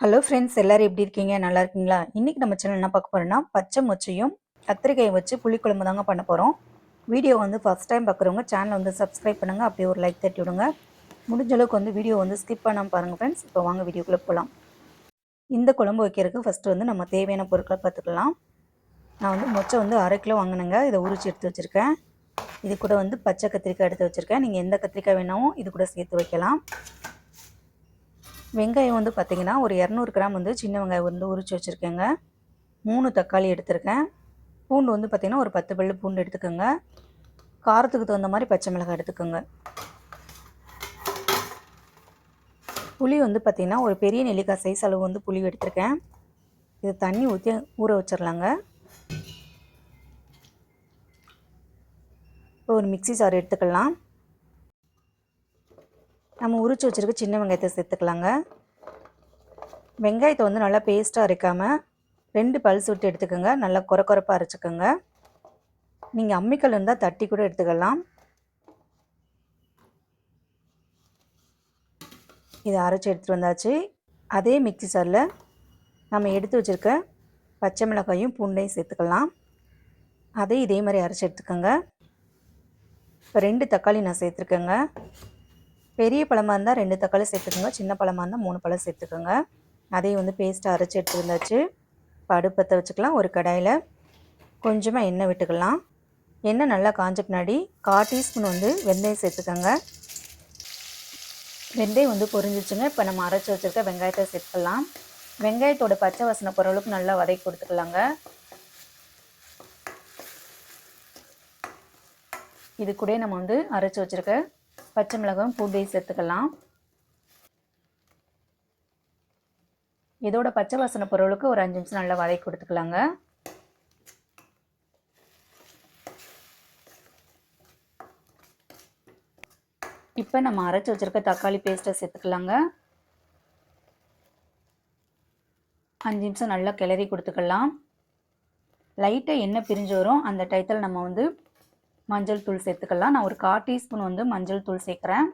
Hello friends, எல்லாரும் எப்படி இருக்கீங்க? நல்லா இருக்கீங்களா? இன்னைக்கு நம்ம சேனல் என்ன பார்க்க போறோம்னா, பச்சை மொச்சையும் கத்திரிக்காயை வச்சு புளிக்குழம்பு தாங்க பண்ண போகிறோம். வீடியோ ஃபர்ஸ்ட் டைம் பார்க்குறவங்க சேனலை சப்ஸ்கிரைப் பண்ணுங்க. அப்படியே ஒரு லைக் தட்டி விடுங்க. முடிஞ்ச அளவுக்கு வீடியோ ஸ்கிப் பண்ணாமல் பாருங்கள் ஃப்ரெண்ட்ஸ். இப்போ வாங்க வீடியோக்குள்ளே போகலாம். இந்த குழம்பு வைக்கிறதுக்கு ஃபஸ்ட்டு நம்ம தேவையான பொருட்களை பார்த்துக்கலாம். நான் மொச்சை 1/2 கிலோ வாங்கினேங்க. இதை உரிச்சு எடுத்து வச்சுருக்கேன். இது கூட பச்சை கத்திரிக்காய் எடுத்து வச்சுருக்கேன். நீங்கள் எந்த கத்திரிக்காய் வேணாலும் இது கூட சேர்த்து வைக்கலாம். வெங்காயம் பார்த்தீங்கன்னா ஒரு 200 கிராம் சின்ன வெங்காயம் உரிச்சு வச்சுருக்கேங்க. 3 தக்காளி எடுத்திருக்கேன். பூண்டு பார்த்திங்கன்னா ஒரு 10 பல்லு பூண்டு எடுத்துக்கோங்க. காரத்துக்கு தகுந்த மாதிரி பச்சை மிளகாய் எடுத்துக்கோங்க. புளி பார்த்திங்கன்னா ஒரு பெரிய நெல்லிக்காய் சைஸ் அளவு புளி எடுத்திருக்கேன். இது தண்ணி ஊற்றி ஊற வச்சிடலாங்க. இப்போ ஒரு மிக்சி ஜார் எடுத்துக்கலாம். நம்ம உரிச்சு வச்சுருக்க சின்ன வெங்காயத்தை சேர்த்துக்கலாங்க. வெங்காயத்தை நல்லா பேஸ்ட்டாக அரைக்காமல் 2 பல்ஸ் விட்டு எடுத்துக்கோங்க. நல்லா குறப்பாக அரைச்சிக்கோங்க. நீங்கள் அம்மிக்கல் இருந்தால் தட்டி கூட எடுத்துக்கலாம். இதை அரைச்சி எடுத்துகிட்டு வந்தாச்சு. அதே மிக்சி ஜாரில் நம்ம எடுத்து வச்சுருக்க பச்சை மிளகாயும் பூண்டையும் சேர்த்துக்கலாம். அதை இதே மாதிரி அரைச்சி எடுத்துக்கோங்க. இப்போ 2 தக்காளி நான் சேர்த்துருக்கேங்க. பெரிய பழமாக இருந்தால் 2 தக்காளி சேர்த்துக்கோங்க. சின்ன பழமாக இருந்தால் 3 பழம் சேர்த்துக்கோங்க. அதையும் பேஸ்ட்டாக அரைச்சி எடுத்து வந்தாச்சு. இப்போ அடுப்பத்தை வச்சுக்கலாம். ஒரு கடாயில் கொஞ்சமாக எண்ணெய் விட்டுக்கலாம். எண்ணெய் நல்லா காஞ்ச பின்னாடி 1/4 டீஸ்பூன் வெந்தயம் சேர்த்துக்கோங்க. வெந்தயம் பொரிஞ்சிச்சுங்க. இப்போ நம்ம அரைச்சி வச்சுருக்க வெங்காயத்தை சேர்த்துக்கலாம். வெங்காயத்தோட பச்சை வாசனை போகிற அளவுக்கு நல்லா வதக்கி கொடுத்துக்கலாங்க. இது கூட நம்ம அரைச்சி வச்சுருக்க பச்சை மிளகாயும் பூண்டையும் சேர்த்துக்கலாம். இதோட பச்சை வாசனை பொருளுக்கு ஒரு 5 நிமிஷம் நல்லா வதக்கி கொடுத்துக்கலாங்க. இப்போ நம்ம அரைச்சி வச்சுருக்க தக்காளி பேஸ்ட்டை சேர்த்துக்கலாங்க. 5 நிமிஷம் நல்லா கிளறி கொடுத்துக்கலாம். லைட்டாக எண்ணெய் பிரிஞ்சு வரும். அந்த டயத்தில் நம்ம மஞ்சள் தூள் சேர்த்துக்கலாம். நான் ஒரு 1/4 டீஸ்பூன் மஞ்சள் தூள் சேர்க்குறேன்.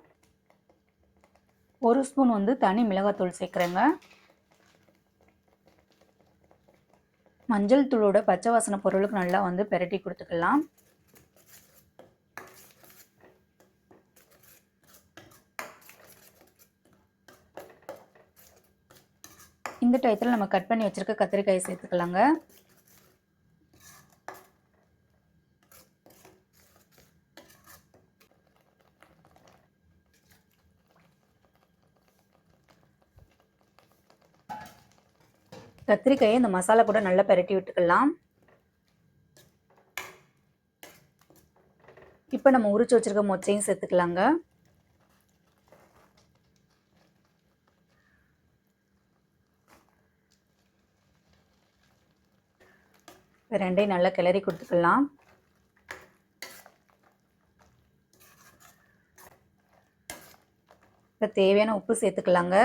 1 ஸ்பூன் தனி மிளகாத்தூள் சேர்க்குறேங்க. மஞ்சள் தூளோட பச்சை வாசனை பொருளுக்கு நல்லா பெரட்டி கொடுத்துக்கலாம். இந்த டயத்தில் நம்ம கட் பண்ணி வச்சுருக்க கத்திரிக்காயை சேர்த்துக்கலாங்க. கத்திரிக்காயை இந்த மசாலா கூட நல்லா பெரட்டி விட்டுக்கலாம். இப்போ நம்ம உரிச்சு வச்சுருக்க மொச்சையும் சேர்த்துக்கலாங்க. ரெண்டையும் நல்லா கிளறி கொடுத்துக்கலாம். இப்போ தேவையான உப்பு சேர்த்துக்கலாங்க.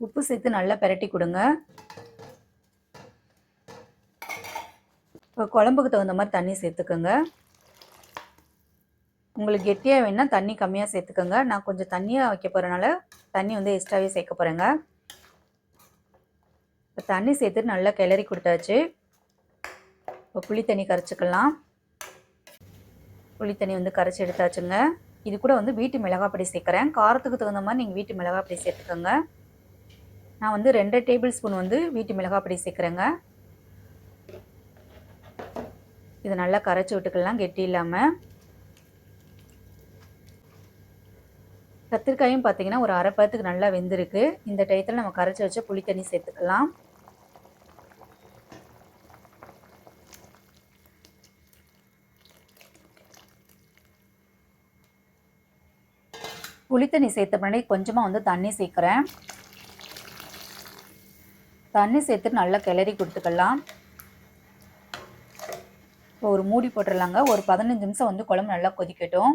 உப்பு சேர்த்து நல்லா பெரட்டி கொடுங்க. இப்போ குழம்புக்கு தகுந்த மாதிரி தண்ணி சேர்த்துக்கோங்க. உங்களுக்கு கெட்டியாக வேணுன்னா தண்ணி கம்மியாக சேர்த்துக்கோங்க. நான் கொஞ்சம் தண்ணியாக வைக்க போகிறனால தண்ணி எக்ஸ்ட்ராவே சேர்க்க போகிறேங்க. இப்போ தண்ணி சேர்த்துட்டு நல்லா கிளறி கொடுத்தாச்சு. இப்போ புளி தண்ணி கரைச்சிக்கலாம். புளி தண்ணி கரைச்சி எடுத்தாச்சுங்க. இது கூட வீட்டு மிளகாய் பொடி சேர்க்குறேன். காரத்துக்கு தகுந்த மாதிரி நீங்கள் வீட்டு மிளகாய் பொடி சேர்த்துக்கோங்க. நான் 2 டேபிள் ஸ்பூன் வீட்டு மிளகாய் பொடி சேர்க்குறேங்க. இதை நல்லா கரைச்சி விட்டுக்கலாம் கெட்டி இல்லாமல். கத்திரிக்காயும் பார்த்தீங்கன்னா ஒரு அரை பதத்துக்கு நல்லா வெந்திருக்கு. இந்த டயத்தில் நம்ம கரைச்சி வச்ச புளி தண்ணி சேர்த்துக்கலாம். புளி தண்ணி சேர்த்த பின்னாடி கொஞ்சமாக தண்ணி சேர்க்குறேன். தண்ணி சேர்த்துட்டு நல்லா கிளறி கொடுத்துக்கலாம். இப்போ ஒரு மூடி போட்டுடலாங்க. ஒரு 15 நிமிஷம் குழம்பு நல்லா கொதிக்கட்டும்.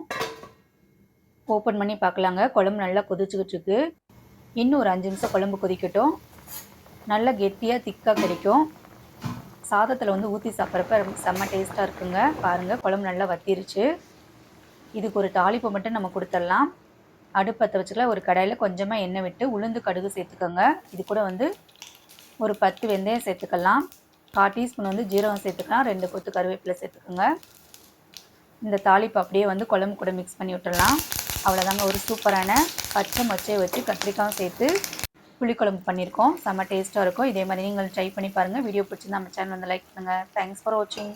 ஓப்பன் பண்ணி பார்க்கலாங்க. குழம்பு நல்லா கொதிச்சுக்கிட்டு இருக்கு. இன்னும் ஒரு 5 நிமிஷம் குழம்பு கொதிக்கட்டும். நல்லா கெட்டியாக திக்காக கிடைக்கும். சாதத்தில் ஊற்றி சாப்பிட்றப்ப செம்ம டேஸ்ட்டாக இருக்குங்க. பாருங்கள், குழம்பு நல்லா வத்திருச்சு. இதுக்கு ஒரு தாளிப்பு மட்டும் நம்ம கொடுத்துடலாம். அடுப்பு பற்ற வச்சுக்கலாம். ஒரு கடாயில் கொஞ்சமாக எண்ணெய் விட்டு உளுந்து கடுகு சேர்த்துக்கோங்க. இது கூட வந்து ஒரு 10 வெந்தயம் சேர்த்துக்கலாம். 1/4 டீஸ்பூன் வந்து ஜீரகம் சேர்த்துக்கலாம். 2 கொத்து கருவேப்பிலை சேர்த்துக்கோங்க. இந்த தாளிப்பு அப்படியே வந்து குழம்பு கூட மிக்ஸ் பண்ணி விட்டுடலாம். அவ்வளோதாங்க, ஒரு சூப்பரான பச்சை மொச்சையை வச்சு கத்திரிக்காயும் சேர்த்து புளிக்குழம்பு பண்ணியிருக்கோம். செம்ம டேஸ்ட்டாக இருக்கும். இதே மாதிரி நீங்கள் ட்ரை பண்ணி பாருங்கள். வீடியோ பிடிச்சிருந்தா நம்ம சேனல் வந்து லைக் பண்ணுங்கள். தேங்க்ஸ் ஃபார் வாட்சிங்.